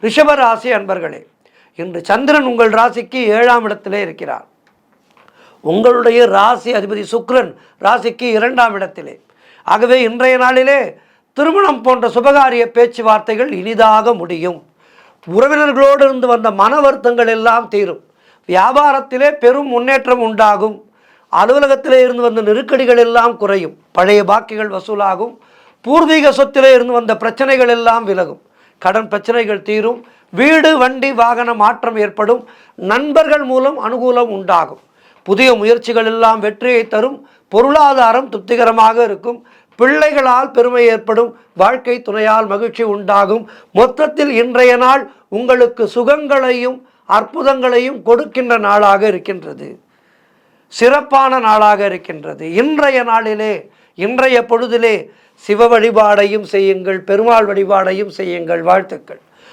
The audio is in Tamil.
ரிஷப ராசி அன்பர்களே, இன்று சந்திரன் உங்கள் ராசிக்கு 7ஆம் இடத்திலே இருக்கிறார். உங்களுடைய ராசி அதிபதி சுக்கிரன் ராசிக்கு 2ஆம் இடத்திலே. ஆகவே இன்றைய நாளிலே திருமணம் போன்ற சுபகாரிய பேச்சுவார்த்தைகள் இனிதாக முடியும். உறவினர்களோடு இருந்து வந்த மன வருத்தங்கள் எல்லாம் தீரும். வியாபாரத்திலே பெரும் முன்னேற்றம் உண்டாகும். அலுவலகத்திலே இருந்து வந்த நெருக்கடிகள் எல்லாம் குறையும். பழைய பாக்கிகள் வசூலாகும். பூர்வீக சொத்திலே இருந்து வந்த பிரச்சனைகள் எல்லாம் விலகும். கடன் பிரச்சனைகள் தீரும். வீடு வண்டி வாகன மாற்றம் ஏற்படும். நண்பர்கள் மூலம் அனுகூலம் உண்டாகும். புதிய முயற்சிகள் எல்லாம் வெற்றியை தரும். பொருளாதாரம் திருப்திகரமாக இருக்கும். பிள்ளைகளால் பெருமை ஏற்படும். வாழ்க்கை துணையால் மகிழ்ச்சி உண்டாகும். மொத்தத்தில் இன்றைய நாள் உங்களுக்கு சுகங்களையும் அற்புதங்களையும் கொடுக்கின்ற நாளாக இருக்கின்றது. சிறப்பான நாளாக இருக்கின்றது. இன்றைய நாளிலே, இன்றைய பொழுதிலே சிவ வழிபாடையும் செய்யுங்கள், பெருமாள் வழிபாடையும் செய்யுங்கள். வாழ்த்துக்கள்.